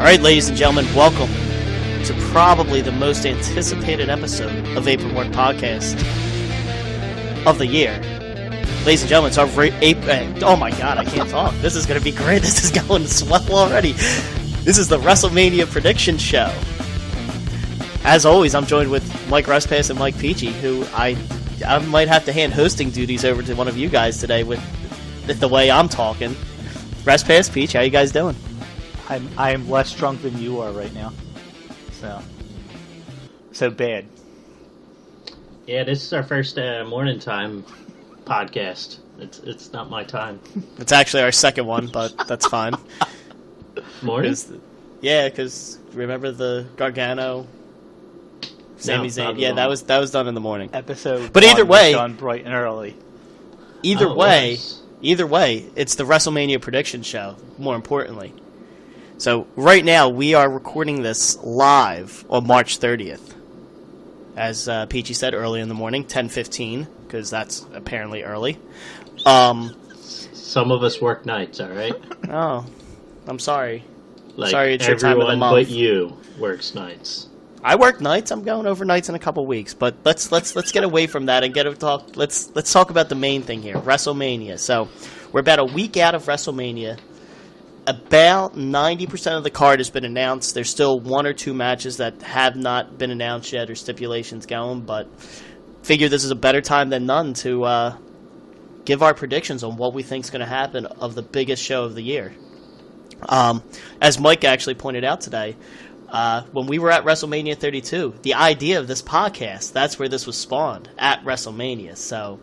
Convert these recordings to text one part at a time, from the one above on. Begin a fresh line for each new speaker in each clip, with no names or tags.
right, ladies and gentlemen, welcome to probably the most anticipated episode of April Morn Podcast of the year. Ladies and gentlemen, it's our oh my god, I can't talk. This is going to be great. This is going swell already. This is the WrestleMania prediction show. As always, I'm joined with Mike Rustpass and Mike Peachy, who I might have to hand hosting duties over to one of you guys today with the way I'm talking. Rustpass, Peach, how you guys doing?
I am less drunk than you are right now. So bad.
Yeah, this is our first morning time podcast. It's not my time.
It's actually our second one, but that's fine.
Morning?
Because remember the Gargano, Sami Zayn? Yeah, that was done in the morning.
Episode
but either way,
done bright and early.
Either way, it's the WrestleMania prediction show. More importantly. So, right now, we are recording this live on March 30th. As Peachy said, early in the morning, 10:15, because that's apparently early.
Some of us work nights, alright?
Oh, I'm sorry.
Like,
sorry, it's your time of the month.
Everyone but you works nights.
I work nights. I'm going over nights in a couple weeks, but let's get away from that and talk. Let's talk about the main thing here, WrestleMania. So, we're about a week out of WrestleMania. About 90% of the card has been announced. There's still one or two matches that have not been announced yet or stipulations going, but figure this is a better time than none to give our predictions on what we think is going to happen of the biggest show of the year. As Mike actually pointed out today, when we were at WrestleMania 32, the idea of this podcast, that's where this was spawned, at WrestleMania. So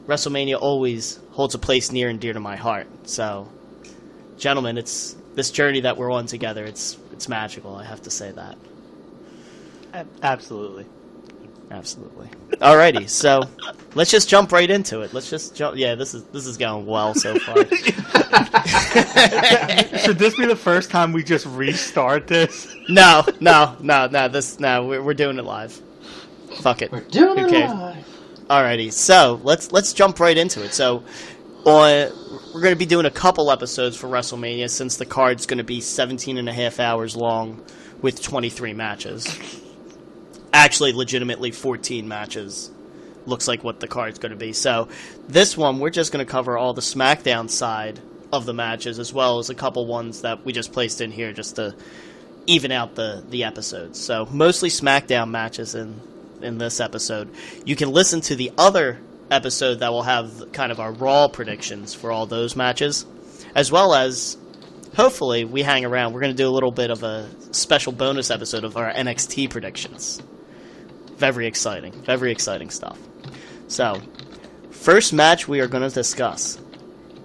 WrestleMania always holds a place near and dear to my heart. So, gentlemen, it's this journey that we're on together. It's magical. I have to say that.
Absolutely.
Alrighty, so let's just jump right into it. Let's just jump. Yeah, this is going well so far.
Should this be the first time we just restart this?
No. We're doing it live. Fuck it.
We're doing it live.
Alrighty, so let's jump right into it. So, we're going to be doing a couple episodes for WrestleMania since the card's going to be 17 and a half hours long with 23 matches. Actually, legitimately 14 matches looks like what the card's going to be. So this one, we're just going to cover all the SmackDown side of the matches as well as a couple ones that we just placed in here just to even out the episodes. So mostly SmackDown matches in this episode. You can listen to the other episode that will have kind of our Raw predictions for all those matches, as well as hopefully we hang around. We're going to do a little bit of a special bonus episode of our NXT predictions. Very exciting stuff. So, first match we are going to discuss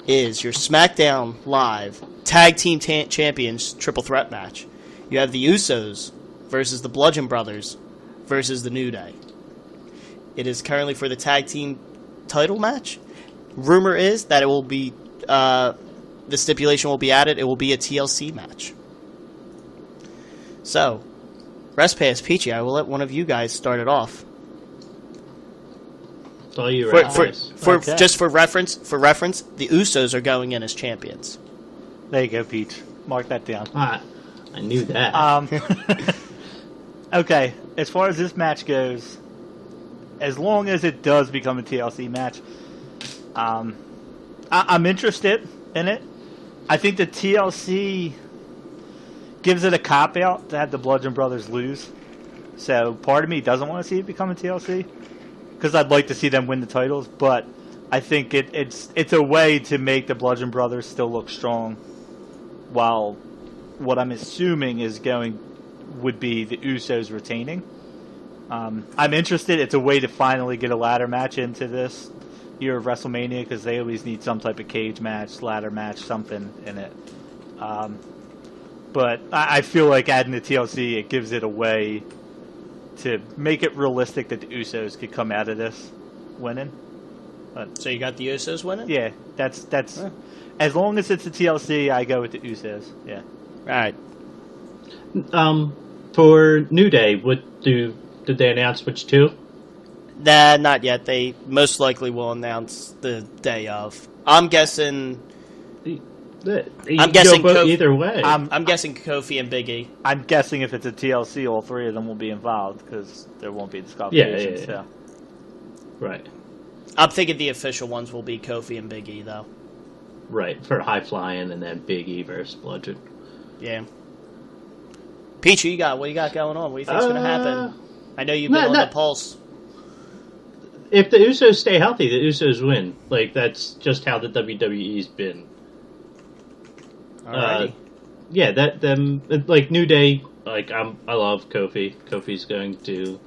is your SmackDown Live Tag Team Champions Triple Threat match. You have the Usos versus the Bludgeon Brothers versus the New Day. It is currently for the Tag Team title match. Rumor is that it will be the stipulation will be added. It will be a TLC match. So, Rustpass, Peachy, I will let one of you guys start it off.
It's all you,
okay. Just for reference, the Usos are going in as champions.
There you go, Peach. Mark that down.
I knew that.
Okay, as far as this match goes, as long as it does become a TLC match, I'm interested in it. I think the TLC gives it a cop-out to have the Bludgeon Brothers lose. So part of me doesn't want to see it become a TLC, because I'd like to see them win the titles, but I think it's a way to make the Bludgeon Brothers still look strong, while what I'm assuming would be the Usos retaining. I'm interested. It's a way to finally get a ladder match into this year of WrestleMania, because they always need some type of cage match, ladder match, something in it. But I feel like adding the TLC, it gives it a way to make it realistic that the Usos could come out of this winning.
So you got the Usos winning?
Yeah, that's as long as it's a TLC, I go with the Usos. Yeah.
All right.
For New Day, did they announce which two?
Nah, not yet. They most likely will announce the day of. I'm guessing I'm guessing
either way.
I'm guessing Kofi and Big E.
I'm guessing if it's a TLC, all three of them will be involved because there won't be disqualifications.
Yeah. Right.
I'm thinking the official ones will be Kofi and Big E, though.
Right, for high flying, and then Big E versus Bludgeon.
Yeah. Peachy, what you got going on? What do you think's going to happen? I know you've been on the pulse.
If the Usos stay healthy, the Usos win. Like, that's just how the WWE's been.
Alrighty.
Yeah, them like New Day. Like I love Kofi. Kofi's going to,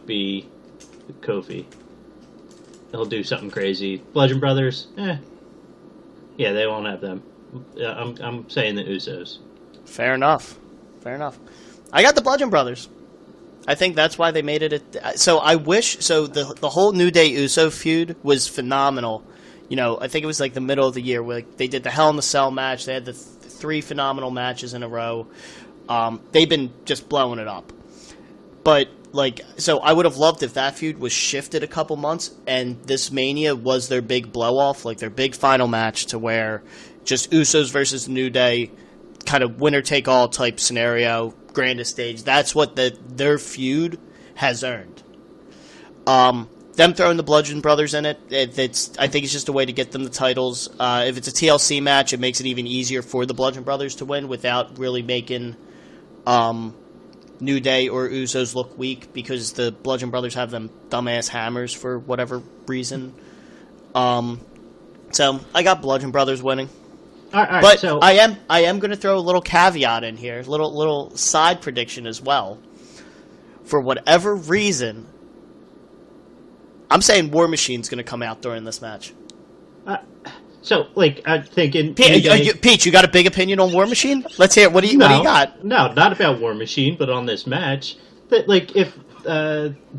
be Kofi. He'll do something crazy. Bludgeon Brothers, yeah, they won't have them. I'm saying the Usos.
Fair enough. I got the Bludgeon Brothers. I think that's why they made it. So I wish. So the whole New Day Uso feud was phenomenal. I think it was like the middle of the year where they did the Hell in the Cell match. They had the 3 phenomenal matches in a row. They've been just blowing it up. But, so I would have loved if that feud was shifted a couple months and this Mania was their big blow-off, like their big final match to where just Usos versus New Day, kind of winner-take-all type scenario, grandest stage. That's what their feud has earned. Them throwing the Bludgeon Brothers in it, I think it's just a way to get them the titles. If it's a TLC match, it makes it even easier for the Bludgeon Brothers to win without really making New Day or Usos look weak because the Bludgeon Brothers have them dumbass hammers for whatever reason. So I got Bludgeon Brothers winning.
All right,
but
so
I am going to throw a little caveat in here, little side prediction as well. For whatever reason, I'm saying War Machine's going to come out during this match.
I'm thinking...
Pete, you got a big opinion on War Machine? Let's hear it. What do you got?
No, not about War Machine, but on this match. That if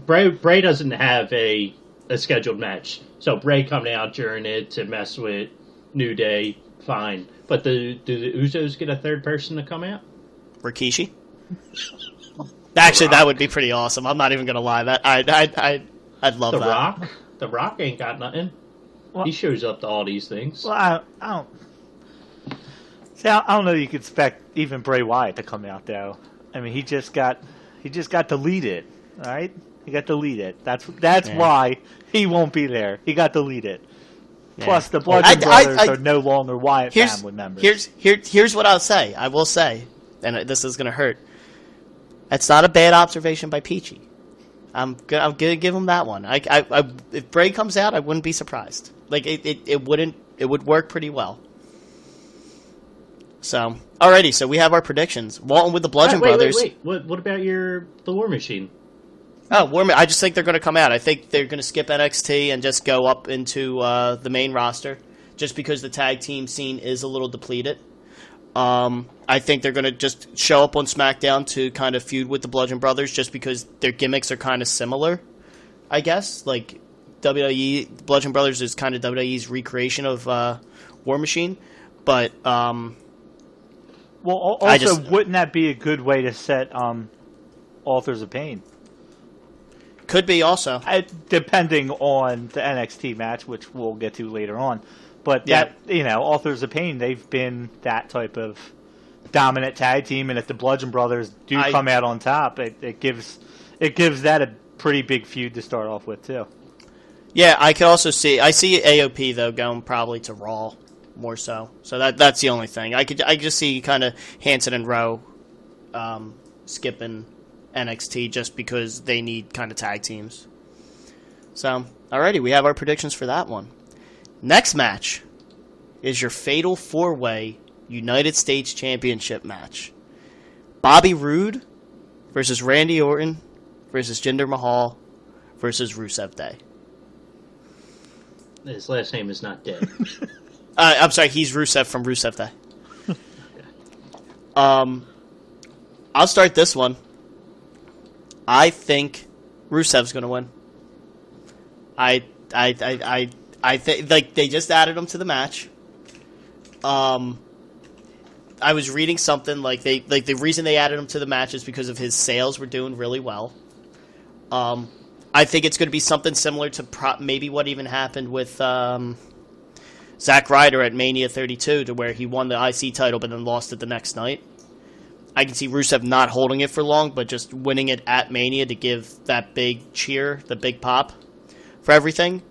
Bray doesn't have a scheduled match, so Bray coming out during it to mess with New Day, fine. But do the Usos get a third person to come out?
Rikishi? Actually, that would be pretty awesome. I'm not even going to lie. I'd love that.
The Rock ain't got nothing.
Well,
he shows up to all these things.
Well, I don't. See, I don't know. You could expect even Bray Wyatt to come out though. I mean, he just got deleted. All right, he got deleted. That's why he won't be there. He got deleted. Yeah. Plus, the Bludgeon Brothers are no longer Wyatt family members.
Here's what I'll say. I will say, and this is going to hurt. That's not a bad observation by Peachy. I'm gonna give him that one. If Bray comes out, I wouldn't be surprised. It would work pretty well. So, alrighty, so we have our predictions. Walton with the Bludgeon Brothers.
Wait. What about the War Machine?
Oh, I just think they're going to come out. I think they're going to skip NXT and just go up into the main roster, just because the tag team scene is a little depleted. I think they're going to just show up on SmackDown to kind of feud with the Bludgeon Brothers just because their gimmicks are kind of similar, I guess. Like, WWE, Bludgeon Brothers is kind of WWE's recreation of War Machine. But,
well, also, wouldn't that be a good way to set Authors of Pain?
Could be also.
Depending on the NXT match, which we'll get to later on. But Authors of Pain, they've been that type of dominant tag team, and if the Bludgeon Brothers do come out on top, it gives that a pretty big feud to start off with too.
Yeah, I could also see AOP though going probably to Raw more so. So that's the only thing. I just see kind of Hanson and Rowe skipping NXT just because they need kind of tag teams. So, alrighty, we have our predictions for that one. Next match is your Fatal 4-Way United States Championship match. Bobby Roode versus Randy Orton versus Jinder Mahal versus Rusev Day.
His last name is not Day.
I'm sorry, he's Rusev from Rusev Day. I'll start this one. I think Rusev's going to win. I think they just added him to the match. I was reading something the reason they added him to the match is because of his sales were doing really well. I think it's going to be something similar to maybe what even happened with Zack Ryder at Mania 32 to where he won the IC title but then lost it the next night. I can see Rusev not holding it for long, but just winning it at Mania to give that big cheer, the big pop for everything.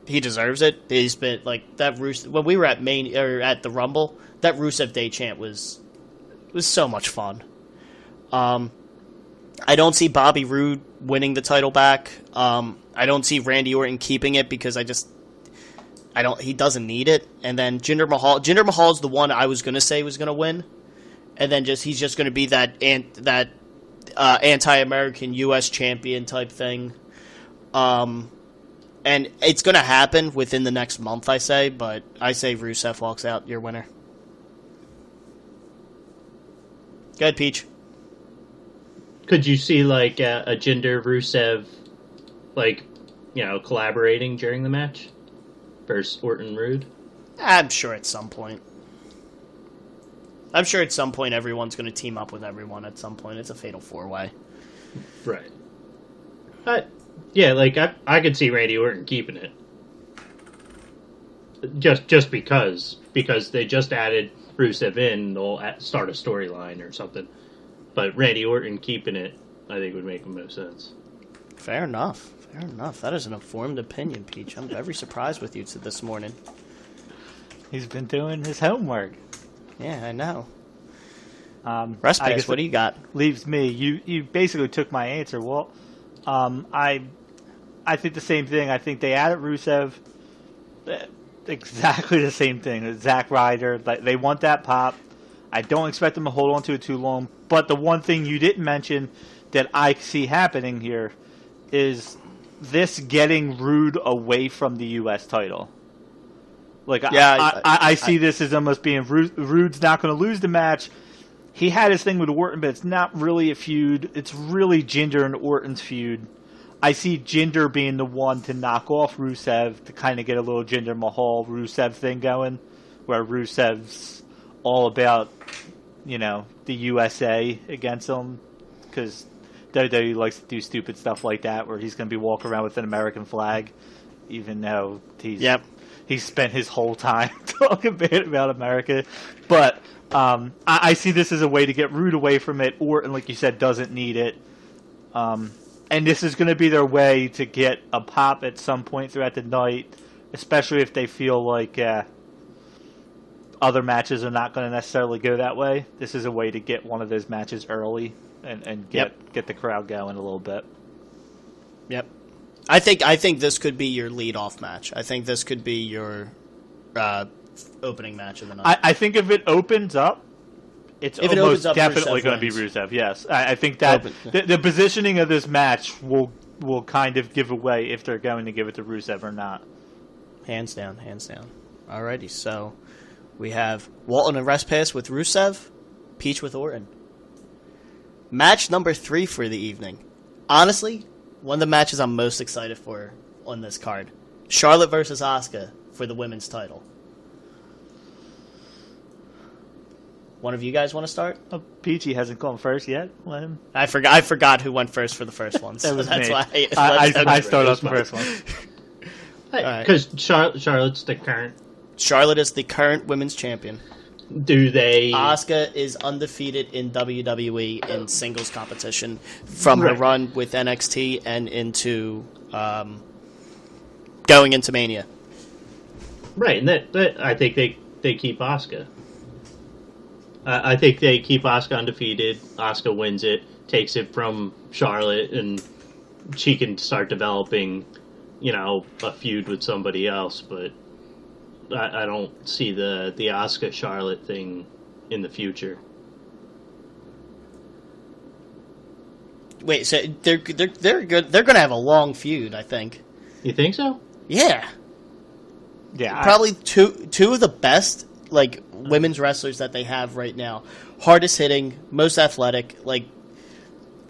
He deserves it. He's been like that. When we were at Mania or at the Rumble, that Rusev Day chant was so much fun. I don't see Bobby Roode winning the title back. I don't see Randy Orton keeping it because he doesn't need it. And then Jinder Mahal's the one I was going to say was going to win. And then he's just going to be that anti-American U.S. champion type thing. And it's going to happen within the next month, I say. But I say Rusev walks out your winner. Go ahead, Peach.
Could you see like a Jinder Rusev, like, collaborating during the match versus Orton Rude?
I'm sure at some point. Everyone's going to team up with everyone at some point. It's a fatal 4-way.
Right. Yeah, like I could see Randy Orton keeping it. Just because they just added Rusev in, they'll start a storyline or something. But Randy Orton keeping it, I think, would make the most sense.
Fair enough. That is an informed opinion, Peach. I'm very surprised with you this morning.
He's been doing his homework.
Yeah, I know. Pace, what do you got?
Leaves me. You basically took my answer. Well, I think the same thing. I think they added Rusev. Exactly the same thing. Zack Ryder. They want that pop. I don't expect them to hold on to it too long. But the one thing you didn't mention that I see happening here is this getting Rude away from the U.S. title. Like, yeah, I see this as almost being Rude's not going to lose the match. He had his thing with Orton, but it's not really a feud. It's really Jinder and Orton's feud. I see Jinder being the one to knock off Rusev to kind of get a little Jinder Mahal Rusev thing going, where Rusev's all about, the USA against him, because WWE likes to do stupid stuff like that, where he's going to be walking around with an American flag, even though he's spent his whole time talking bad about America. But I see this as a way to get Rude away from it. Orton, like you said, doesn't need it. And this is going to be their way to get a pop at some point throughout the night, especially if they feel like other matches are not going to necessarily go that way. This is a way to get one of those matches early and get the crowd going a little bit.
Yep. I think this could be your lead-off match. I think this could be your opening match of the night.
I think if it opens up, it's almost definitely going to be Rusev. Yes, I think that the positioning of this match will kind of give away if they're going to give it to Rusev or not.
Hands down. Alrighty, so we have Walton and Pace with Rusev, Peach with Orton. Match number 3 for the evening. Honestly, one of the matches I'm most excited for on this card. Charlotte versus Asuka for the women's title. One of you guys want to start?
Oh, Peachy hasn't gone first yet. Let him.
I forgot who went first for the first one. So
that was
that's
me.
Why
I started off the first one.
Because Charlotte's the current.
Charlotte is the current women's champion.
Do they?
Asuka is undefeated in WWE in singles competition from her run with NXT and into going into Mania.
Right, and that I think they keep Asuka. I think they keep Asuka undefeated. Asuka wins it, takes it from Charlotte, and she can start developing, a feud with somebody else. But I don't see the Asuka Charlotte thing in the future.
Wait, so they're good. They're going to have a long feud, I think.
You think so?
Yeah.
Yeah.
Probably two of the best women's wrestlers that they have right now. Hardest hitting, most athletic.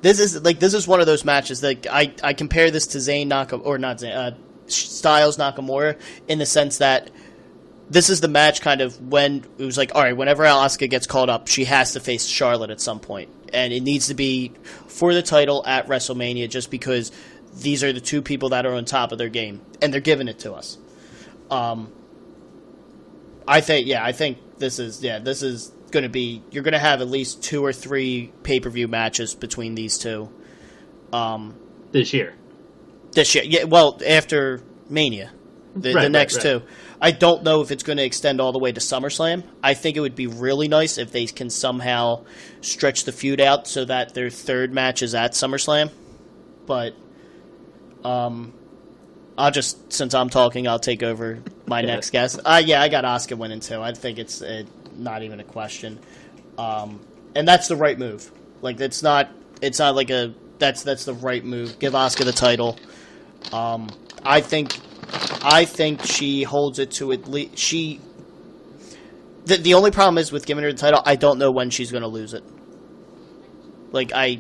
This is one of those matches that I compare this to Styles Nakamura in the sense that this is the match kind of when it was all right, whenever Asuka gets called up, she has to face Charlotte at some point. And it needs to be for the title at WrestleMania just because these are the two people that are on top of their game. And they're giving it to us. I think this is going to be, you're going to have at least 2 or 3 pay-per-view matches between these two.
This year.
Yeah, well, after Mania. The next two. I don't know if it's going to extend all the way to SummerSlam. I think it would be really nice if they can somehow stretch the feud out so that their third match is at SummerSlam. But I'll just, since I'm talking, I'll take over my next guest. I got Asuka winning too. I think it's not even a question. And that's the right move. Like, it's not like that's the right move. Give Asuka the title. I think she holds it to at least the only problem is with giving her the title, I don't know when she's going to lose it. Like, I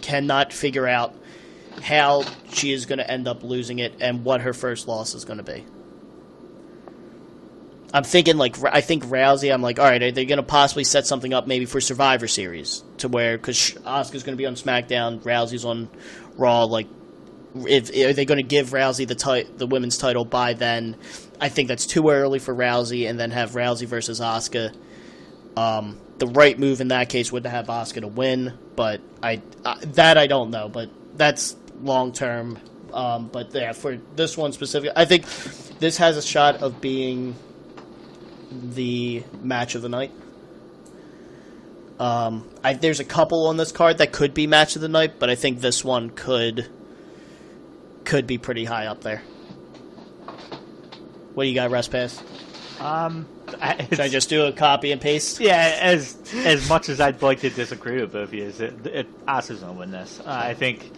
cannot figure out how she is going to end up losing it and what her first loss is going to be. I'm thinking, I think Rousey, I'm like, all right, are they going to possibly set something up maybe for Survivor Series to where, because Asuka's going to be on SmackDown, Rousey's on Raw, like, are they going to give Rousey the women's title by then? I think that's too early for Rousey, and then have Rousey versus Asuka. The right move in that case would have Asuka to win, but I don't know. But that's long term. But yeah, for this one specifically, I think this has a shot of being the match of the night. There's a couple on this card that could be match of the night, but I think this one could be pretty high up there. What do you got, RestPass? Should I just do a copy and paste?
Yeah, as much as I'd like to disagree with both of you, Asuka's going to win this. I think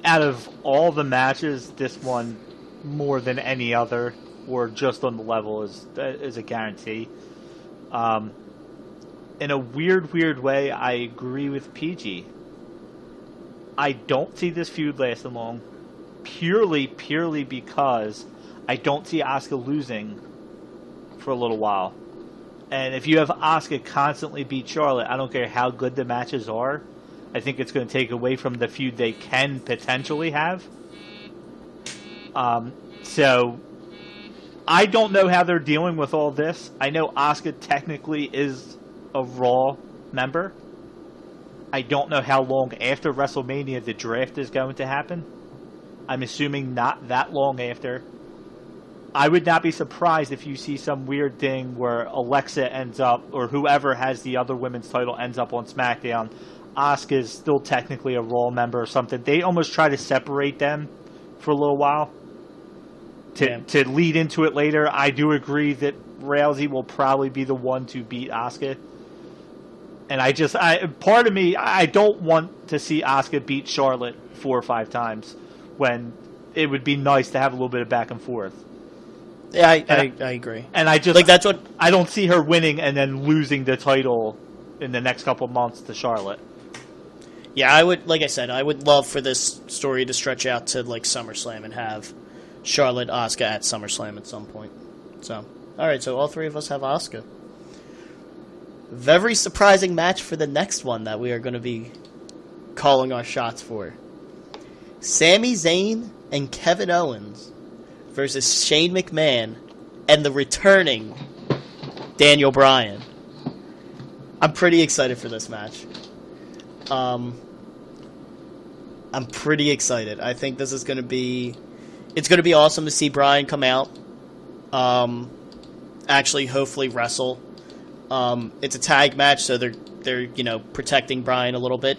out of all the matches, this one, more than any other, or just on the level, is a guarantee. In a weird way, I agree with PG. I don't see this feud lasting long. Purely because I don't see Asuka losing for a little while. And if you have Asuka constantly beat Charlotte, I don't care how good the matches are, I think it's going to take away from the feud they can potentially have. So I don't know how they're dealing with all this. I know Asuka technically is a Raw member. I don't know how long after WrestleMania the draft is going to happen. I'm assuming not that long after. I would not be surprised if you see some weird thing where Alexa ends up, or whoever has the other women's title ends up on SmackDown. Asuka is still technically a Raw member or something. They almost try to separate them for a little while to lead into it later. I do agree that Rousey will probably be the one to beat Asuka. And part of me, I don't want to see Asuka beat Charlotte 4 or 5 times, when it would be nice to have a little bit of back and forth.
Yeah, I agree.
And that's what I don't see her winning and then losing the title in the next couple of months to Charlotte.
Yeah, I would love for this story to stretch out to like SummerSlam and have Charlotte Asuka at SummerSlam at some point. So, all right, so all three of us have Asuka. Very surprising match for the next one that we are going to be calling our shots for. Sami Zayn and Kevin Owens versus Shane McMahon and the returning Daniel Bryan. I'm pretty excited for this match. I'm pretty excited. I think this is going to be... It's going to be awesome to see Bryan come out. Actually, hopefully wrestle. It's a tag match, so they're protecting Bryan a little bit.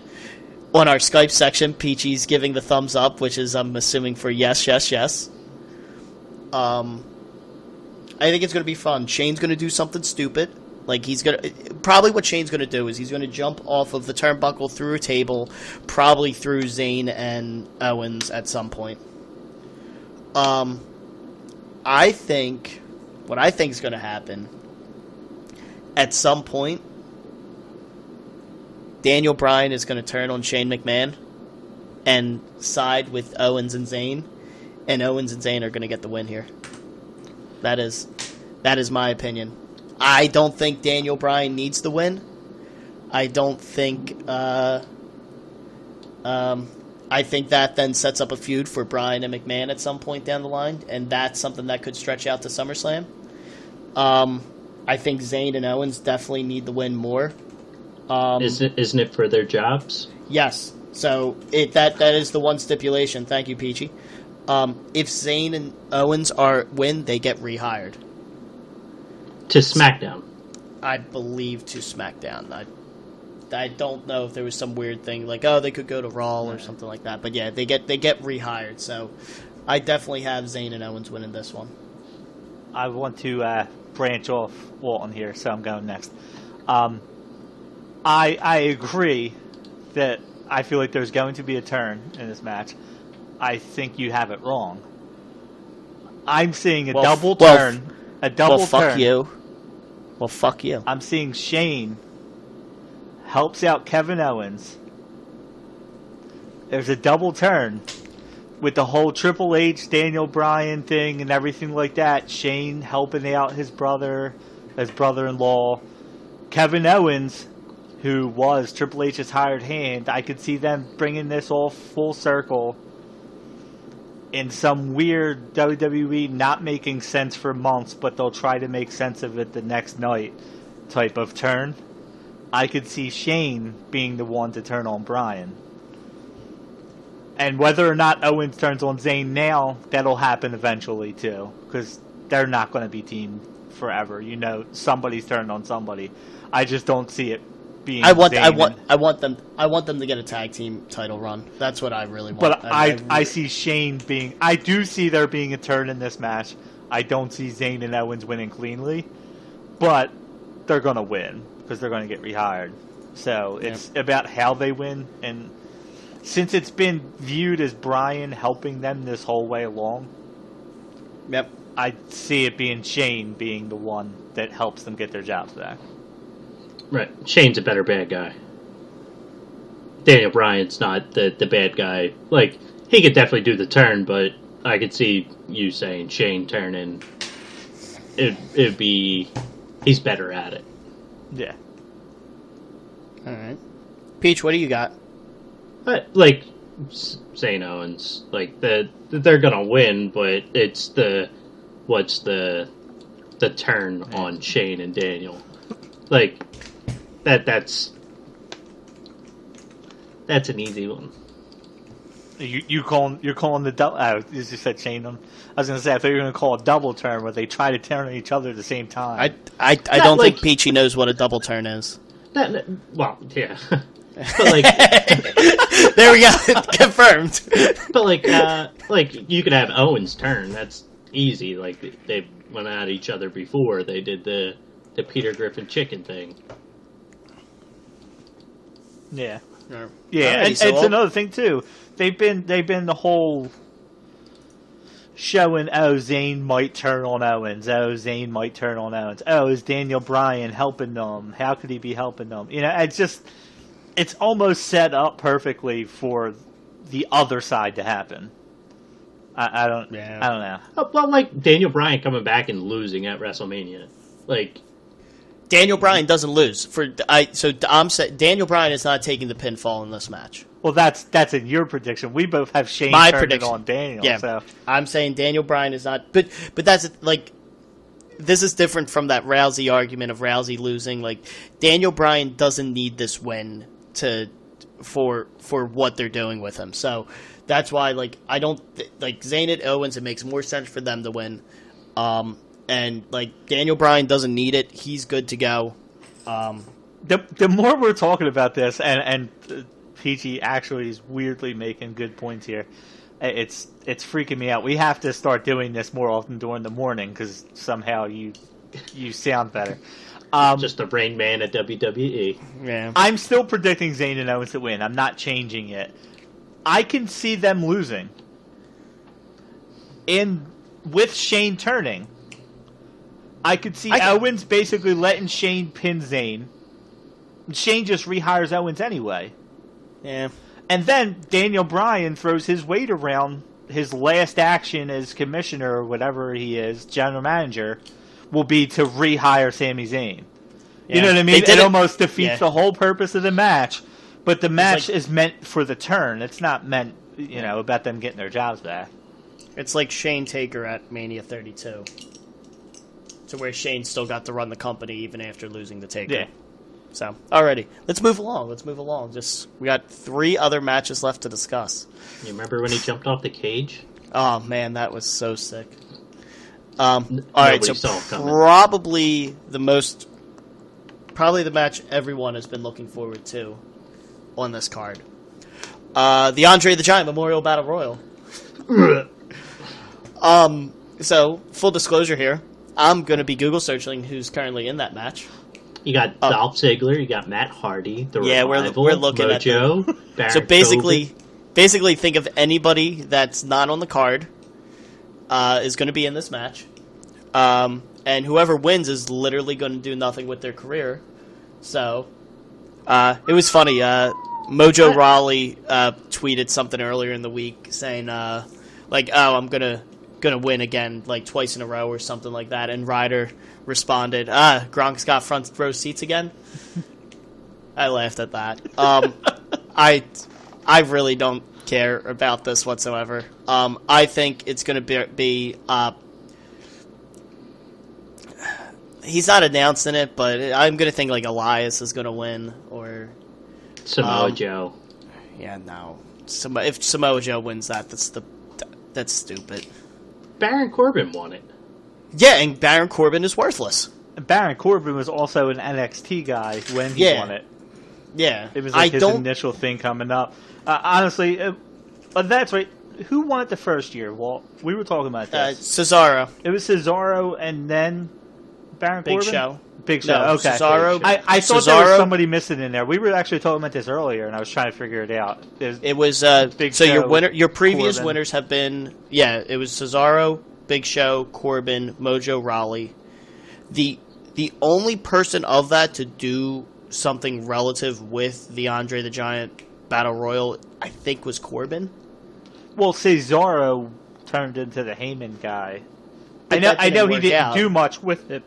On our Skype section, Peachy's giving the thumbs up, which is, I'm assuming, for yes. I think it's going to be fun. Shane's going to do something stupid. Like, probably what Shane's going to do is he's going to jump off of the turnbuckle through a table, probably through Zayn and Owens at some point. What I think is going to happen, at some point, Daniel Bryan is going to turn on Shane McMahon and side with Owens and Zayn, and Owens and Zayn are going to get the win here. That is my opinion. I don't think Daniel Bryan needs the win. I don't think... I think that then sets up a feud for Bryan and McMahon at some point down the line, and that's something that could stretch out to SummerSlam. I think Zayn and Owens definitely need the win more.
Isn't it for their jobs?
Yes. So that is the one stipulation. Thank you, Peachy. If Zayn and Owens win, they get rehired.
To SmackDown.
I believe to SmackDown. I don't know if there was some weird thing like, oh, they could go to Raw or something like that. But yeah, they get rehired. So I definitely have Zayn and Owens winning this one.
I want to branch off Walton here, so I'm going next. I agree that I feel like there's going to be a turn in this match. I think you have it wrong. I'm seeing a double turn.
Well, fuck you. Well, fuck you.
I'm seeing Shane helps out Kevin Owens. There's a double turn with the whole Triple H, Daniel Bryan thing and everything like that. Shane helping out his brother-in-law. Kevin Owens, who was Triple H's hired hand. I could see them bringing this all full circle in some weird WWE not making sense for months, but they'll try to make sense of it the next night type of turn. I could see Shane being the one to turn on Bryan. And whether or not Owens turns on Zayn now, that'll happen eventually too, because they're not going to be teamed forever. You know, somebody's turned on somebody. I just don't see it being. I want
them to get a tag team title run. That's what I really want.
But I see Shane being. I do see there being a turn in this match. I don't see Zayn and Owens winning cleanly, but they're going to win because they're going to get rehired. So it's about how they win, and since it's been viewed as Bryan helping them this whole way along,
yep,
I see it being Shane being the one that helps them get their jobs back.
Right. Shane's a better bad guy. Daniel Bryan's not the bad guy. Like, he could definitely do the turn, but I could see you saying Shane turning. It'd be... He's better at it.
Yeah.
Alright. Peach, what do you got?
Like, Zayn Owens. Like, they're gonna win, but it's what's the turn on Shane and Daniel. Like, that's an easy one.
You're calling the double? You just said Shane. I was gonna say I thought you were gonna call a double turn where they try to turn on each other at the same time.
I don't think Peachy knows what a double turn is.
Well, yeah, but like
there we go, confirmed.
But like you could have Owens turn. That's easy. Like they went at each other before. They did the Peter Griffin chicken thing.
Yeah.
Yeah,
and it's another thing too. They've been the whole showing. Oh, Zayn might turn on Owens. Oh, Zayn might turn on Owens. Oh, is Daniel Bryan helping them? How could he be helping them? You know, it's almost set up perfectly for the other side to happen. I don't know.
Well, like Daniel Bryan coming back and losing at WrestleMania, like.
Daniel Bryan doesn't lose. I'm saying Daniel Bryan is not taking the pinfall in this match.
Well, that's in your prediction. We both have Shane turning on Daniel.
Yeah,
so.
I'm saying Daniel Bryan is not. But that's like, this is different from that Rousey argument of Rousey losing. Like, Daniel Bryan doesn't need this win for what they're doing with him. So that's why, like, I don't like Zayn and Owens. It makes more sense for them to win. And, like, Daniel Bryan doesn't need it. He's good to go.
The more we're talking about this, and PG actually is weirdly making good points here, it's freaking me out. We have to start doing this more often during the morning, because somehow you sound better.
Just the Rain Man at WWE.
Yeah.
I'm still predicting Zayn and Owens to win. I'm not changing it. I can see them losing. With Shane turning, I could see Owens basically letting Shane pin Zayn. Shane just rehires Owens anyway.
Yeah.
And then Daniel Bryan throws his weight around. His last action as commissioner or whatever he is, general manager, will be to rehire Sami Zayn.
Yeah.
You know what I mean? It almost defeats the whole purpose of the match. But the match is meant for the turn. It's not meant, about them getting their jobs back.
It's like Shane Taker at Mania 32. to where Shane still got to run the company even after losing the Taker.
Yeah.
So, alrighty, let's move along. We got 3 other matches left to discuss.
You remember when he jumped off the cage?
Oh man, that was so sick. All right, so
saw it coming.
probably the match everyone has been looking forward to on this card. The Andre the Giant Memorial Battle Royal. So, full disclosure here, I'm going to be Google searching who's currently in that match.
You got Dolph Ziggler, you got Matt Hardy, the Revival,
we're looking
Mojo,
at
Baron
So basically think of anybody that's not on the card is going to be in this match. And whoever wins is literally going to do nothing with their career. So, it was funny. Mojo Rawley tweeted something earlier in the week saying, I'm gonna win again, like twice in a row or something like that. And Ryder responded, Gronk's got front row seats again. I laughed at that. I really don't care about this whatsoever. I think it's gonna be he's not announcing it, but I'm gonna think like Elias is gonna win or
Samoa Joe.
Yeah, no. If Samoa Joe wins that's stupid.
Baron Corbin won it.
Yeah, and Baron Corbin is worthless.
Baron Corbin was also an NXT guy when he won it.
Yeah.
It was like his initial thing coming up. Honestly, that's right. Who won it the first year, Walt? We were talking about this.
Cesaro.
It was Cesaro and then Baron
Big
Corbin?
Show.
Big Show,
No,
okay.
Cesaro.
I thought there was somebody missing in there. We were actually talking about this earlier, and I was trying to figure it out.
It was
Big
so
Show,
your previous
Corbin.
winners have been it was Cesaro, Big Show, Corbin, Mojo Rawley. The only person of that to do something relative with the Andre the Giant Battle Royal, I think, was Corbin.
Well, Cesaro turned into the Heyman guy.
But
I know he
work
didn't
out.
do much with it,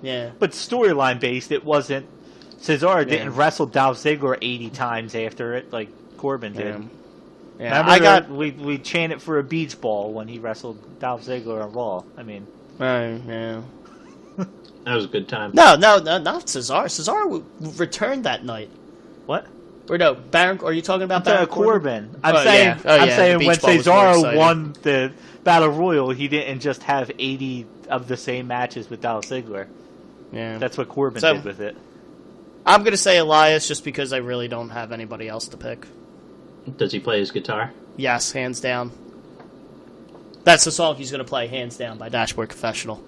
Yeah.
but storyline based, it wasn't. Cesaro didn't wrestle Dolph Ziggler 80 times after it like Corbin did.
Yeah.
Remember, we chanted for a beach ball when he wrestled Dolph Ziggler on Raw. I mean,
yeah.
That was a good time.
No, not Cesaro. Cesaro returned that night.
what?
Or no, Baron? Are you talking about Baron
Corbin? I'm
Oh,
saying,
yeah. Oh,
I'm
yeah,
saying
the
when
beach ball was more
Cesaro
exciting.
won the Battle Royal, he didn't just have 80 of the same matches with Dolph Ziggler.
Yeah.
That's what Corbin
So-
did with it.
I'm going to say Elias just because I really don't have anybody else to pick.
Does he play his guitar?
Yes, hands down. That's the song he's going to play, hands down, by Dashboard Confessional.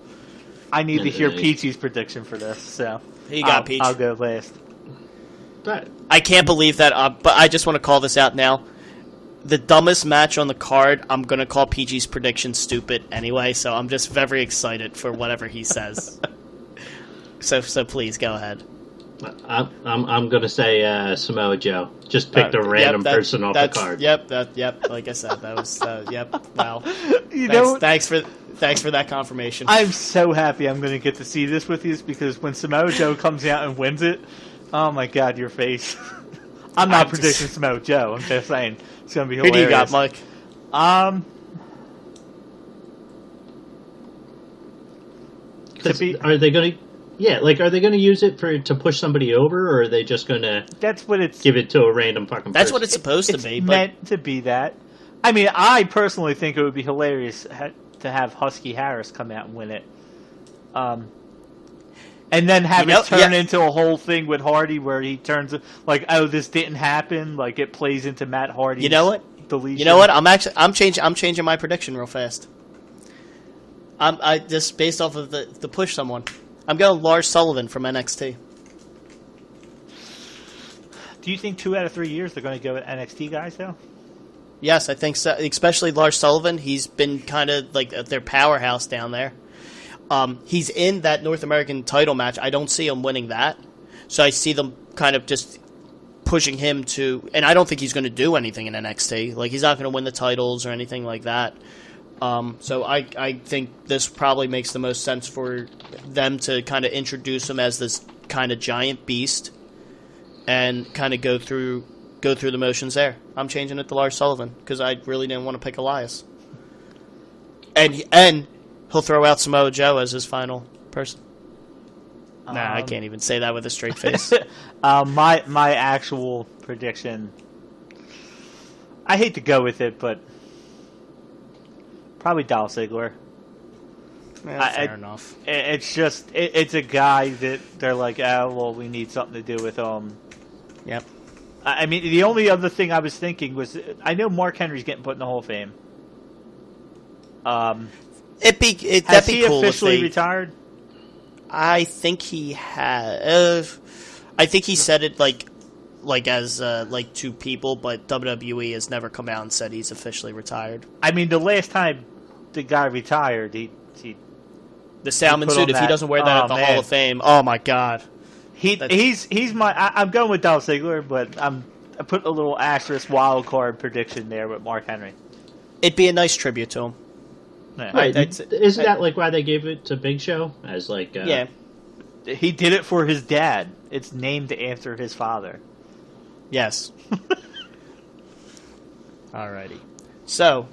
I need to hear
Nice.
Peachy's prediction for this, so
He got Peach.
I'll go last.
But
I can't believe that, but I just want to call this out now. The dumbest match on the card, I'm going to call PG's prediction stupid anyway, so I'm just very excited for whatever he says. So please, go ahead.
I'm gonna say Samoa Joe. Just picked a random person off the card.
Yep, like I said, that was, wow.
You know,
Thanks for that confirmation.
I'm so happy I'm going to get to see this with you because when Samoa Joe comes out and wins it, oh my God, your face. I'm not predicting Samoa Joe. I'm just saying it's going to be hilarious.
Who do you got, Mike?
Are they gonna? Yeah, like are they gonna use it to push somebody over, or are they just gonna?
That's what it's.
Give it to a random fucking.
That's
person?
what it's supposed to
It's
be. But
meant to be that. I mean, I personally think it would be hilarious to have Husky Harris come out and win it. And then have it turn into a whole thing with Hardy where he turns like, oh, this didn't happen. Like it plays into Matt Hardy's
You know what?
deletion.
You know what? I'm changing my prediction real fast. I just based off of the push someone. I'm going Lars Sullivan from NXT.
Do you think 2 out of 3 years they're going to go with NXT guys though?
Yes, I think so. Especially Lars Sullivan. He's been kind of like their powerhouse down there. He's in that North American title match. I don't see him winning that. So I see them kind of just pushing him to... And I don't think he's going to do anything in NXT. Like, he's not going to win the titles or anything like that. So I think this probably makes the most sense for them to kind of introduce him as this kind of giant beast and kind of go through the motions there. I'm changing it to Lars Sullivan because I really didn't want to pick Elias. And he'll throw out Samoa Joe as his final person? Nah, I can't even say that with a straight face.
My actual prediction, I hate to go with it, but probably Dolph Ziggler.
Fair enough.
It's just it's a guy that they're like, oh well, we need something to do with him.
Yep.
I mean, the only other thing I was thinking was, I know Mark Henry's getting put in the Hall of Fame.
That'd be cool.
Officially retired?
I think he has. I think he said it like as to people, but WWE has never come out and said he's officially retired.
I mean, the last time the guy retired, he
the Salmon suit. If he doesn't wear that at the Hall of Fame, oh my god.
He's my. I'm going with Dolph Ziggler, but I put a little asterisk wild card prediction there with Mark Henry.
It'd be a nice tribute to him.
Yeah.
Right. Isn't that like why they gave it to Big Show as like?
Yeah.
He did it for his dad. It's named after his father.
Yes. Alrighty. So,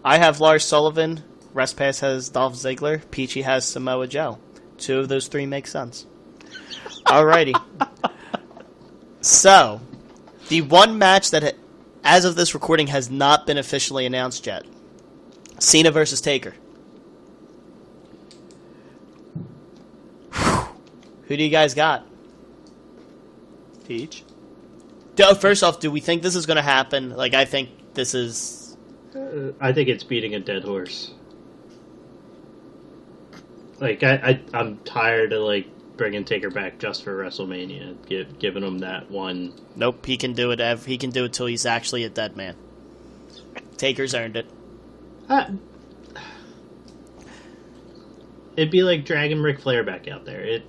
I have Lars Sullivan. RestPass has Dolph Ziggler. Peachy has Samoa Joe. 2 of those 3 make sense. Alrighty. So, the one match that, as of this recording, has not been officially announced yet. Cena versus Taker. Who do you guys got?
Peach.
First off, do we think this is going to happen? Like, I think this is...
I think it's beating a dead horse. Like, I'm tired of, like, bringing Taker back just for WrestleMania, giving him that one.
Nope, he can do it. He can do it till he's actually a dead man. Taker's earned it.
It'd be like dragging Ric Flair back out there.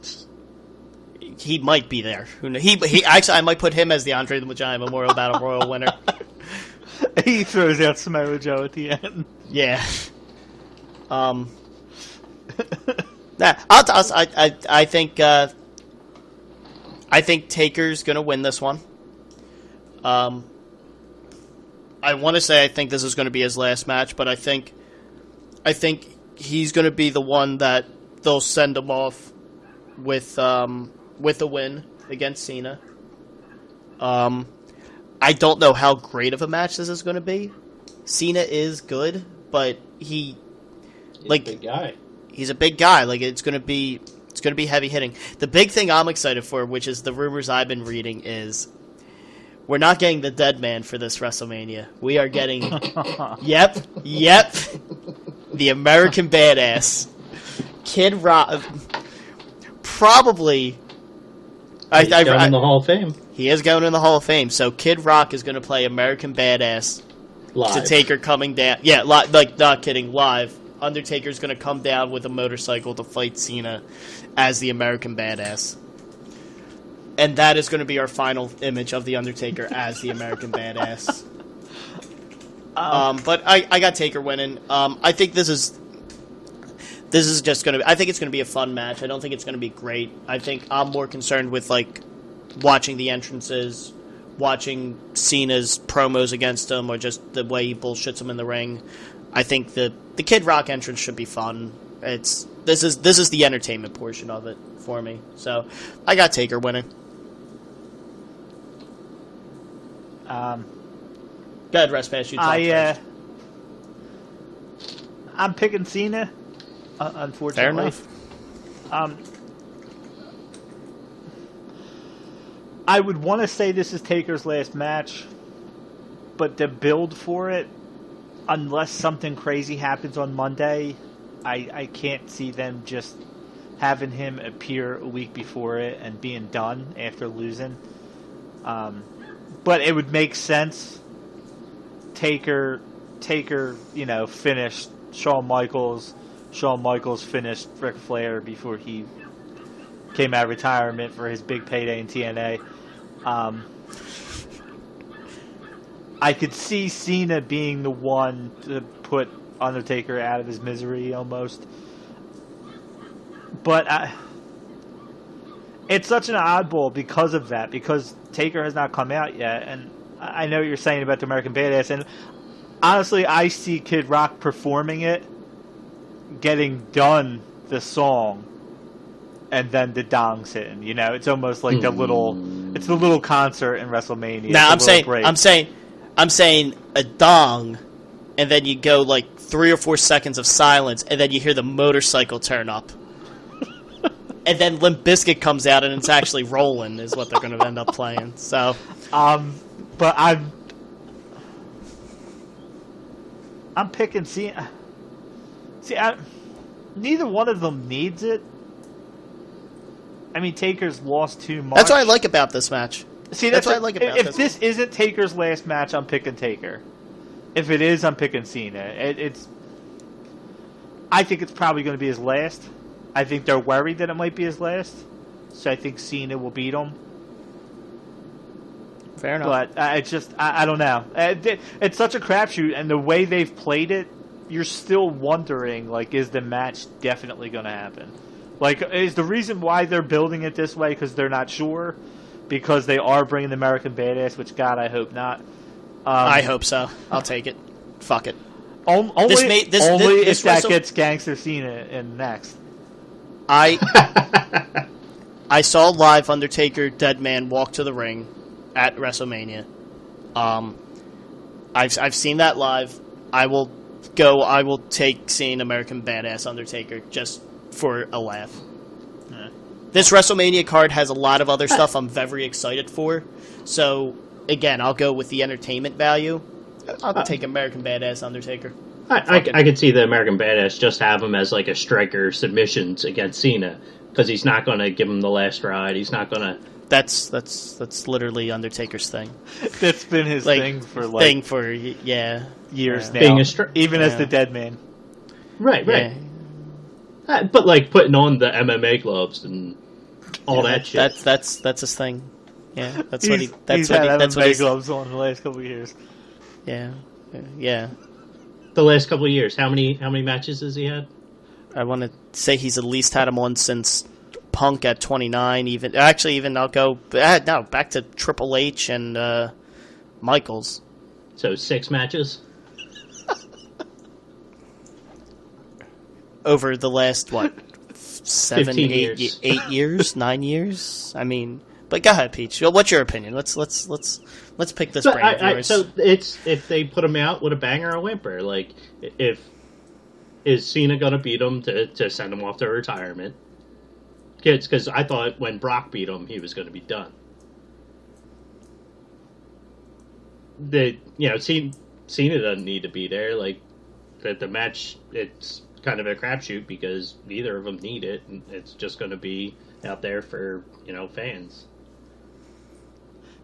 He might be there. He actually, I might put him as the Andre the Giant Memorial Battle Royal winner.
He throws out Samoa Joe at the end.
Yeah. I think Taker's gonna win this one. I want to say I think this is going to be his last match, but I think he's going to be the one that they'll send him off with a win against Cena. I don't know how great of a match this is going to be. Cena is good, but he's a big guy. He's a big guy. Like it's going to be heavy hitting. The big thing I'm excited for, which is the rumors I've been reading, is we're not getting the dead man for this WrestleMania. We are getting yep, the American Badass, Kid Rock. Probably,
he's going in the Hall of Fame.
He is going in the Hall of Fame. So Kid Rock is going to play American Badass.
Live.
To Taker coming down. Yeah, like not kidding, live. Undertaker's going to come down with a motorcycle to fight Cena as the American Badass. And that is going to be our final image of the Undertaker as the American Badass. But I got Taker winning. I think this is just going to. I think it's going to be a fun match. I don't think it's going to be great. I think I'm more concerned with like watching the entrances, watching Cena's promos against him, or just the way he bullshits him in the ring. I think the Kid Rock entrance should be fun. This is the entertainment portion of it for me. So I got Taker winning. Go ahead, RestPass. You talk first.
I'm picking Cena. Unfortunately,
fair enough.
I would want to say this is Taker's last match, but the build for it, unless something crazy happens on Monday, I can't see them just having him appear a week before it and being done after losing. But it would make sense. Taker, finished Shawn Michaels. Shawn Michaels finished Ric Flair before he came out of retirement for his big payday in TNA. I could see Cena being the one to put Undertaker out of his misery almost. But it's such an oddball because of that, because Taker has not come out yet. And I know what you're saying about the American Badass. And honestly, I see Kid Rock performing it, getting done the song, and then the dong's hitting. You know, it's almost like the little concert in WrestleMania.
Now I'm saying a dong, and then you go like 3 or 4 seconds of silence, and then you hear the motorcycle turn up. And then Limp Bizkit comes out, and it's actually rolling, is what they're going to end up playing. So,
but I'm picking Cena. See, neither one of them needs it. I mean, Taker's lost too much.
that's what I like about this match.
See,
that's what I like about
if
this.
This isn't Taker's last match, I'm picking Taker. If it is, I'm picking Cena. I think it's probably going to be his last. I think they're worried that it might be his last, so I think Cena will beat him.
Fair enough.
But I don't know. It's such a crapshoot, and the way they've played it, you're still wondering, like, is the match definitely going to happen? Like, is the reason why they're building it this way because they're not sure? Because they are bringing the American Badass, which, God, I hope not.
I hope so. I'll take it. Fuck it.
Only if that gets Gangster Cena in next.
I saw live Undertaker Deadman walk to the ring at WrestleMania. I've seen that live. I will take seeing American Badass Undertaker just for a laugh. Yeah. This WrestleMania card has a lot of other stuff I'm very excited for. So again, I'll go with the entertainment value. I'll take American Badass Undertaker.
I could see the American Badass just have him as like a striker submissions against Cena because he's not going to give him the last ride. He's not going to.
That's literally Undertaker's thing.
That's been his thing for years now.
Being
even as the dead man.
Right. But like putting on the MMA gloves and all that shit.
That's his thing. Yeah,
he's had MMA gloves on the last couple of years.
Yeah.
The last couple of years, how many matches has he had?
I want to say he's at least had him on since Punk at 29. Even I'll go back to Triple H and Michaels.
So 6 matches
over the last 7, 8
years.
8 years, 9 years. I mean, but go ahead, Peach. What's your opinion? Let's pick this brain.
So it's if they put him out with a bang or a whimper. Like, is Cena gonna beat him to send him off to retirement? Kids, because I thought when Brock beat him, he was going to be done. Cena doesn't need to be there. Like, the match, it's kind of a crapshoot because neither of them need it, and it's just going to be out there for fans.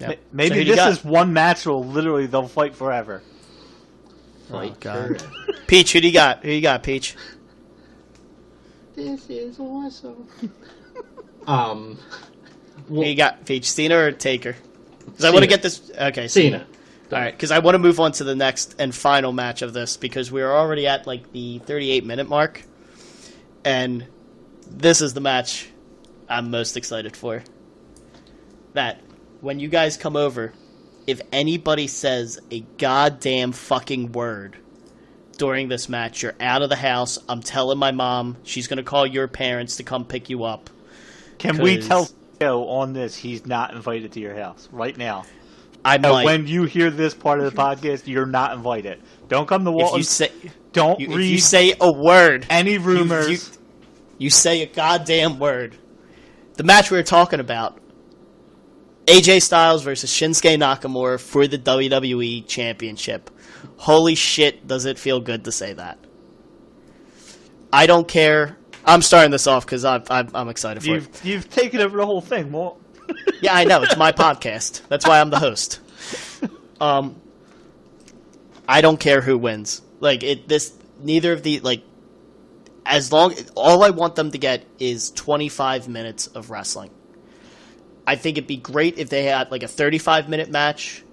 Yep. Maybe this is one match where literally they'll fight forever.
Oh God, Peach, who do you got? Who you got, Peach?
This is awesome.
Who you got, Peach? Cena or Taker? Because I want to get this. Okay,
Cena.
All right, because I want to move on to the next and final match of this because we're already at like the 38-minute mark, and this is the match I'm most excited for. That when you guys come over, if anybody says a goddamn fucking word during this match, you're out of the house. I'm telling my mom. She's going to call your parents to come pick you up.
Can we tell Joe on this he's not invited to your house right now? When you hear this part of the podcast, you're not invited. Don't come to Walton. If you
say a word,
any rumors.
You say a goddamn word. The match we were talking about. AJ Styles versus Shinsuke Nakamura for the WWE Championship. Holy shit, does it feel good to say that. I don't care. I'm starting this off because I'm excited for it.
You've taken over the whole thing, Walt.
Yeah, I know. It's my podcast. That's why I'm the host. I don't care who wins. Neither of the, all I want them to get is 25 minutes of wrestling. I think it'd be great if they had like a 35-minute match.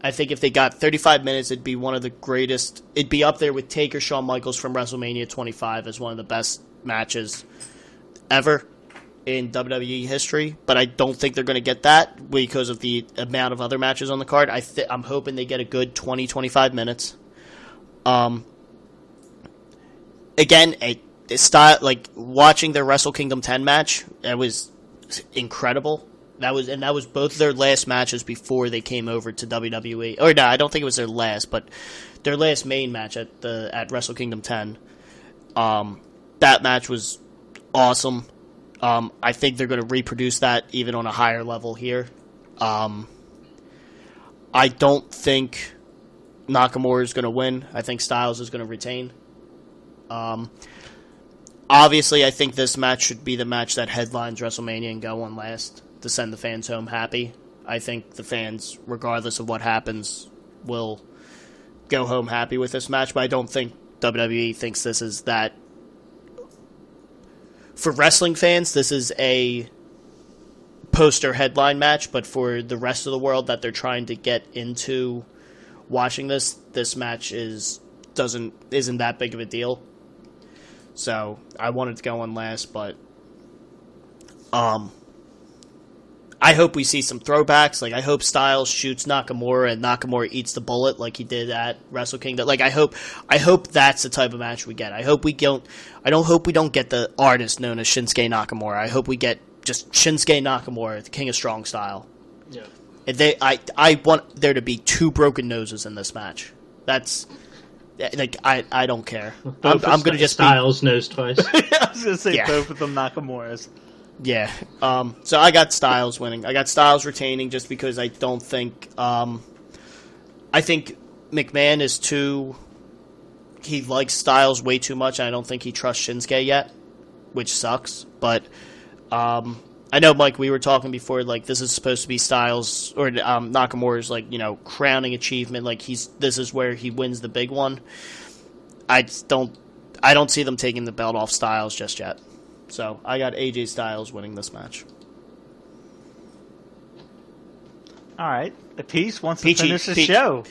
I think if they got 35 minutes, it'd be one of the greatest. It'd be up there with Taker, Shawn Michaels from WrestleMania 25 as one of the best matches ever in WWE history. But I don't think they're going to get that because of the amount of other matches on the card. I'm hoping they get a good 20, 25 minutes. Again, this style, like watching their Wrestle Kingdom 10 match, it was incredible. That was both their last matches before they came over to WWE. Or no, I don't think it was their last, but their last main match at Wrestle Kingdom 10. That match was awesome. I think they're going to reproduce that even on a higher level here. I don't think Nakamura is going to win. I think Styles is going to retain. Obviously, I think this match should be the match that headlines WrestleMania and go on last to send the fans home happy. I think the fans, regardless of what happens, will go home happy with this match, but I don't think WWE thinks this is that. For wrestling fans, this is a poster headline match, but for the rest of the world that they're trying to get into watching this match isn't that big of a deal. So I wanted to go on last, but I hope we see some throwbacks. Like, I hope Styles shoots Nakamura and Nakamura eats the bullet like he did at Wrestle Kingdom. Like, I hope that's the type of match we get. I don't hope we don't get the artist known as Shinsuke Nakamura. I hope we get just Shinsuke Nakamura, the King of Strong Style.
Yeah.
I want there to be 2 broken noses in this match. That's like I don't care. I'm going to just
Styles nose twice.
I was going to say
Yeah.
both of them Nakamura's.
Yeah. So I got Styles winning. I got Styles retaining just because I don't think. I think McMahon is too. He likes Styles way too much, and I don't think he trusts Shinsuke yet, which sucks. But I know, Mike, we were talking before. Like, this is supposed to be Styles or Nakamura's, like, crowning achievement. Like, this is where he wins the big one. I don't see them taking the belt off Styles just yet. So I got AJ Styles winning this match.
All right. The Peach wants
Peachy,
to finish the
Peach.
show.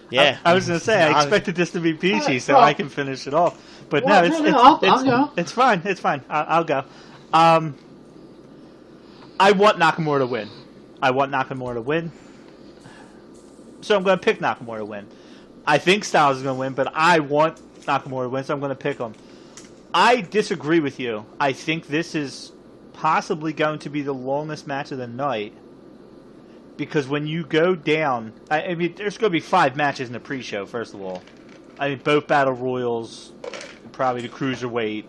Yeah.
I was going to say, I expected this to be Peachy so
well-
I can finish it off. But
Well, I'll go.
It's fine. It's fine. I'll go. I want Nakamura to win. So I'm going to pick Nakamura to win. I think Styles is going to win, but I want Nakamura to win, so I'm going to pick him. I disagree with you. I think this is possibly going to be the longest match of the night. Because when you go down... I mean, there's going to be 5 matches in the pre-show, first of all. I mean, both Battle Royals, probably the Cruiserweight.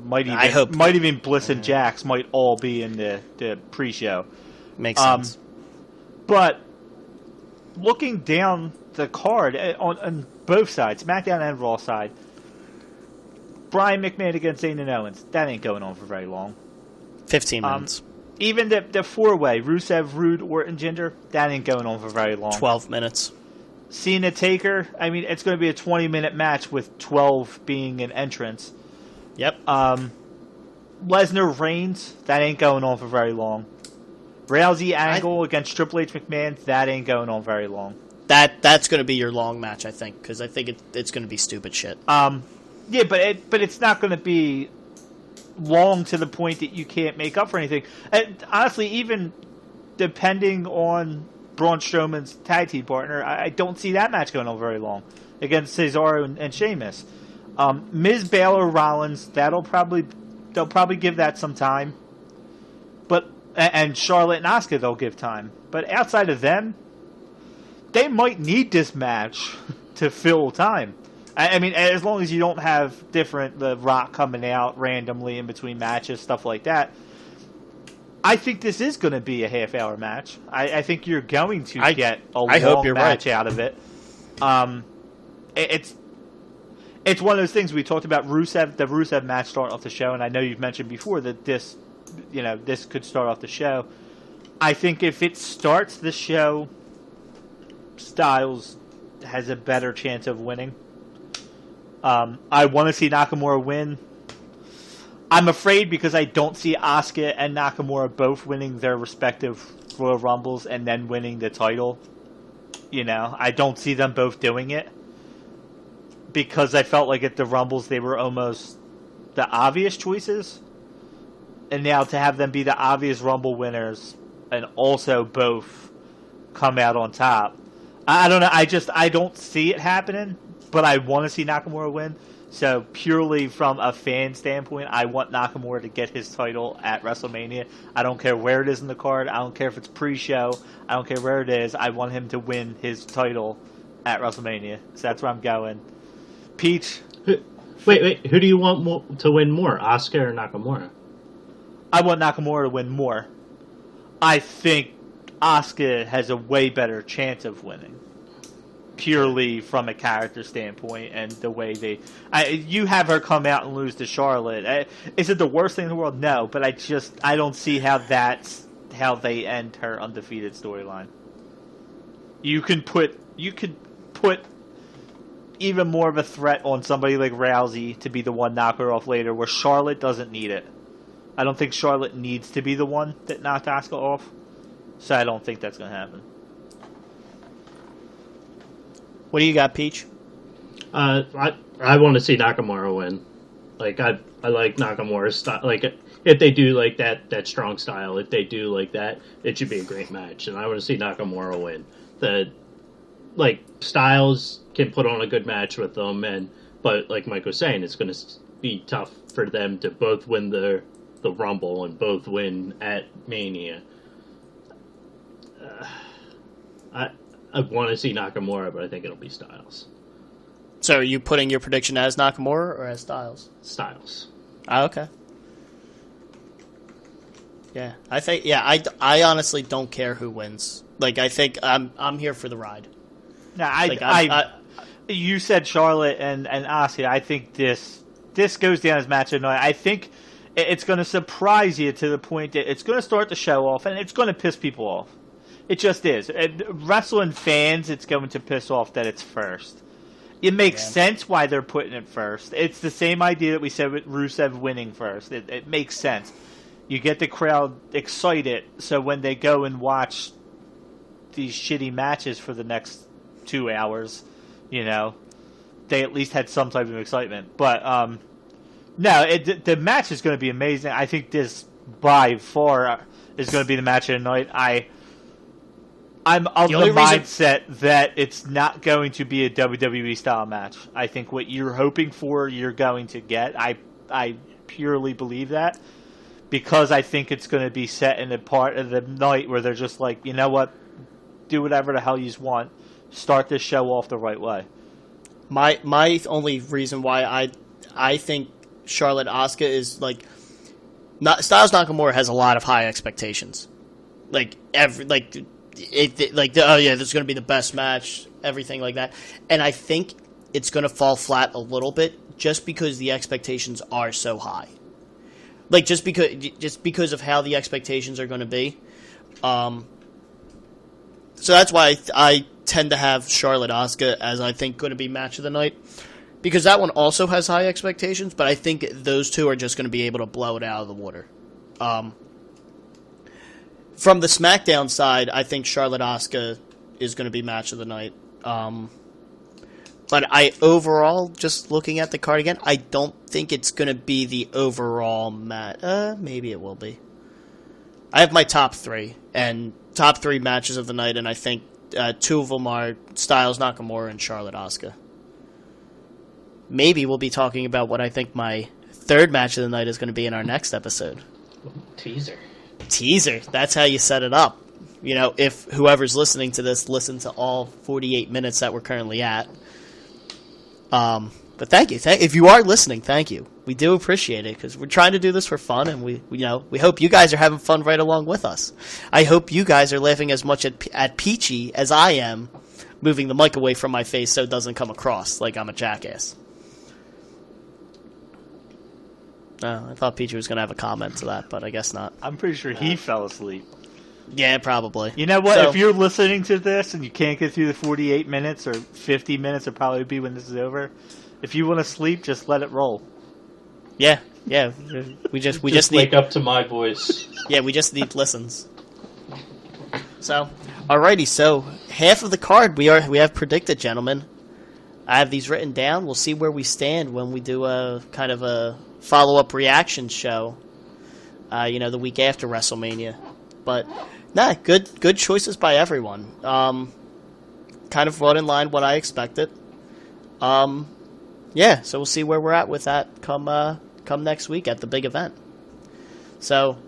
Might even Bliss and Jax might all be in the pre-show.
Makes sense.
But looking down the card on both sides, SmackDown and Raw side, Brian McMahon against Zayn and Owens, that ain't going on for very long.
15 minutes.
Even the 4-way, Rusev, Rude, Orton, Jinder, that ain't going on for very long.
12 minutes.
Cena, Taker, I mean, it's going to be a 20-minute match with 12 being an entrance.
Yep.
Lesnar, Reigns, that ain't going on for very long. Rousey, Angle against Triple H, McMahon, that ain't going on very long.
That's going to be your long match, I think, because I think it's going to be stupid shit.
Yeah, but it's not going to be long to the point that you can't make up for anything. And honestly, even depending on Braun Strowman's tag team partner, I don't see that match going on very long against Cesaro and Sheamus. Miz, Baylor, Rollins, they'll probably give that some time. And Charlotte and Asuka, they'll give time. But outside of them, they might need this match to fill time. I mean, as long as you don't have The Rock coming out randomly in between matches, stuff like that. I think this is going to be a half-hour match. I think you're going to get a long match out of it. It's one of those things we talked about. The Rusev match start off the show, and I know you've mentioned before that this could start off the show. I think if it starts the show, Styles has a better chance of winning. I want to see Nakamura win. I'm afraid because I don't see Asuka and Nakamura both winning their respective Royal Rumbles and then winning the title. I don't see them both doing it. Because I felt like at the Rumbles they were almost the obvious choices. And now to have them be the obvious Rumble winners and also both come out on top. I don't know. I don't see it happening, but I want to see Nakamura win. So purely from a fan standpoint, I want Nakamura to get his title at WrestleMania. I don't care where it is in the card. I don't care if it's pre-show. I don't care where it is. I want him to win his title at WrestleMania. So that's where I'm going. Peach.
Wait. Who do you want to win more, Asuka or Nakamura?
I want Nakamura to win more. I think Asuka has a way better chance of winning. Purely from a character standpoint and the way you have her come out and lose to Charlotte. Is it the worst thing in the world? No, but I don't see how that's how they end her undefeated storyline. You could put even more of a threat on somebody like Rousey to be the one knock her off later, where Charlotte doesn't need it. I don't think Charlotte needs to be the one that knocked Asuka off, so I don't think that's going to happen.
What do you got, Peach?
I want to see Nakamura win. Like I like Nakamura's style. Like if they do like that strong style, if they do like that, it should be a great match. And I want to see Nakamura win. Styles can put on a good match with them, but like Mike was saying, it's going to be tough for them to both win the Rumble and both win at Mania. I want to see Nakamura, but I think it'll be Styles.
So are you putting your prediction as Nakamura or as Styles?
Styles.
Oh, okay. Yeah, I think. Yeah, I honestly don't care who wins. Like, I think I'm here for the ride.
No, you said Charlotte and Asuka. I think this goes down as match of the night. I think it's going to surprise you to the point that it's going to start to show off, and it's going to piss people off. It just is. And wrestling fans, it's going to piss off that it's first. It makes sense why they're putting it first. It's the same idea that we said with Rusev winning first. It makes sense. You get the crowd excited, so when they go and watch these shitty matches for the next 2 hours, they at least had some type of excitement. But no, the match is going to be amazing. I think this by far is going to be the match of the night. I'm of the mindset that it's not going to be a WWE style match. I think what you're hoping for, you're going to get. I purely believe that, because I think it's going to be set in a part of the night where they're just like, you know what, do whatever the hell you want. Start this show off the right way.
My only reason why I think Charlotte Asuka is Styles Nakamura has a lot of high expectations. There's going to be the best match, everything like that. And I think it's going to fall flat a little bit just because the expectations are so high. Just because of how the expectations are going to be. So that's why I tend to have Charlotte Asuka as I think going to be match of the night. Because that one also has high expectations, but I think those two are just going to be able to blow it out of the water. From the SmackDown side, I think Charlotte Asuka is going to be match of the night. But overall, just looking at the card again, I don't think it's going to be the overall match. Maybe it will be. I have my top three matches of the night, and I think two of them are Styles Nakamura and Charlotte Asuka. Maybe we'll be talking about what I think my third match of the night is going to be in our next episode. Teaser. That's how you set it up. If whoever's listening to this listen to all 48 minutes that we're currently at. But thank you. If you are listening, thank you. We do appreciate it because we're trying to do this for fun, and we hope you guys are having fun right along with us. I hope you guys are laughing as much at Peachy as I am, moving the mic away from my face so it doesn't come across like I'm a jackass. I thought Peachy was going to have a comment to that, but I guess not.
I'm pretty sure he fell asleep.
Yeah, probably.
You know what? So, if you're listening to this and you can't get through the 48 minutes or 50 minutes, it'll probably be when this is over. If you want to sleep, just let it roll.
Yeah. We just
need wake up to my voice.
Yeah, we just need listens. So, alrighty. So half of the card we have predicted, gentlemen. I have these written down. We'll see where we stand when we do a kind of a follow-up reaction show. The week after WrestleMania. But good choices by everyone. Kind of brought in line what I expected. yeah, so we'll see where we're at with that come next week at the big event. So,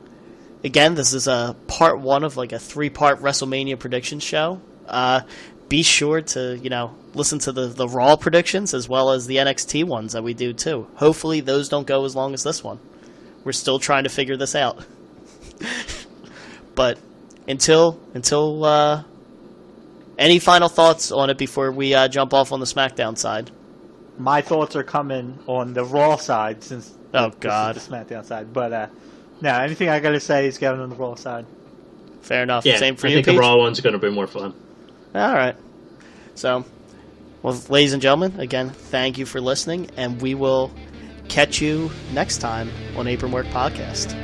again, this is a part 1 of like a 3-part WrestleMania prediction show. Be sure to, listen to the Raw predictions as well as the NXT ones that we do too. Hopefully those don't go as long as this one. We're still trying to figure this out. But until any final thoughts on it before we jump off on the SmackDown side?
My thoughts are coming on the Raw side since
God,
this is the SmackDown side. But no, anything I gotta say is going on the Raw side.
Fair enough.
Yeah,
Same for
I
you,
think
Peach?
the Raw one's going to be more fun.
All right. So, well, ladies and gentlemen, again, thank you for listening, and we will catch you next time on Apron Work Podcast.